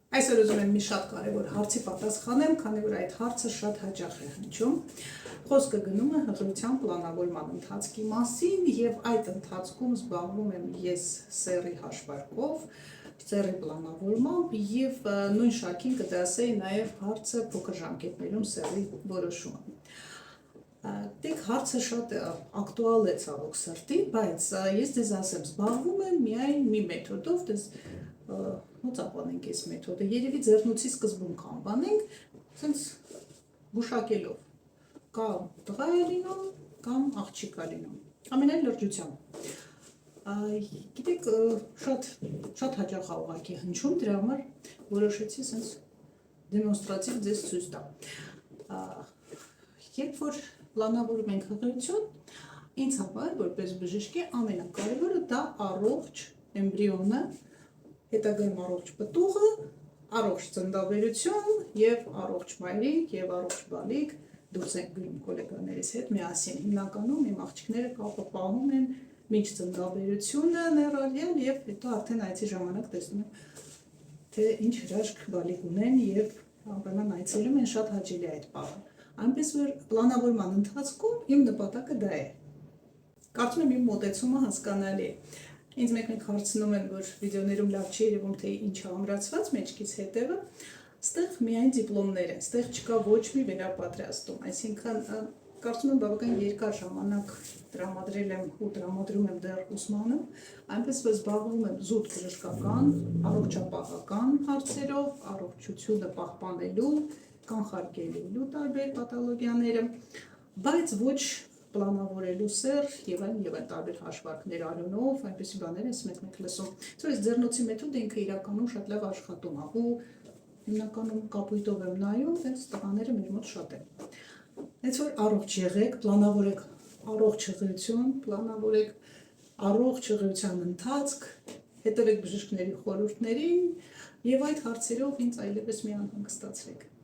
Այսօր ուզում եմ մի շատ կարևոր հարցի պատասխանեմ, քանի որ այդ հարցը շատ հաճախ է հնչում։ Խոսքը գնում է հղիության պլանավորման ընթացքի մասին եւ այդ ընթացքում զբաղվում եմ ես սեռի հաշվարկով, սեռի պլանավորմամբ եւ նույն շարքին կդասեի նաեւ հարցը փոքր ժամկետներում սեռի որոշումը։ Դեք հարցը շատ ակտուալ է ցավոք սրտի, բայց ես ձեզ ասեմ, զբաղվում եմ միայն մի մեթոդով, դες մոծապանենք այս մեթոդը, երևի ձեռնոցի սկզբում կանվանենք, սենց գուշակելով, կամ տղա է լինում, կամ աղջիկ է լինում, ամենայն լրջությամբ։ Գիտեք, շատ հաճախ ուղղակի հնչում, դրա համար որոշեցի սենց դեմոնստրատիվ ձեզ ցույց տամ։ Երբ որ պլանավորում ենք հղիություն, ինձ համար, որպես բժշկի, ամենակարևորը դա առողջ էմբրիոնը, հետագայում առողջ պտուղը, առողջ ծննդաբերություն եւ առողջ մայրիկ եւ առողջ բալիկ դուրս ենք գնում գոլեգաներիս հետ միասին։ Հիմնականում իմ աղջիկները կապը պահում են մինչ ծննդաբերությունը ներառյալ եւ հետո արդեն այցի ժամանակ տեսնում եմ, թե ինչ հրաշք բալիկ ունեն եւ անպայման այցելում են, շատ հաճելի է այդ պահը։ Այնպես որ պլանավորման ընթացքում իմ նպատակը դա է։ Կարծում եմ իմ մոտեցումը հասկանալի է։ Ինձ մեկ հարցնում են, որ վիդեոներում լավ չի երևում, թե ինչ է ամրացված մեջքից հետևը, ստեղ միայն դիպլոմներ են, ստեղ չկա ոչ մի վերապատրաստում, այսինքն կարծում եմ բավական երկար ժամանակ տրամադրել եմ ու տրամադրում եմ դեռ ուսմանը, այնպես որ զբաղվում եմ զուտ բժշկական, առողջապահական հարցերով, առողջությունը պահպանելու, կանխարգելելու տարբեր պաթոլոգիաները, բայց ոչ պլանավորելու սեռ եւ այլն տարբեր հաշվարկներ անունով, այնպեսի բաներ ես մեկ-մեկ լսում։ Այսօր այս ձեռնոցի մեթոդը ինքը իրականում շատ լավ աշխատում է ու հիմնականում կապույտով եմ նայում, այս տղաները մեր մոտ շատ են։ Հենց որ առողջ եղեք, պլանավորեք առողջ հղիություն, պլանավորեք առողջ հղիության ընթացք, հետևեք բժիշկների խորհուրդներին եւ այդ հարցերով ինձ այլևս մի անհանգստացրեք։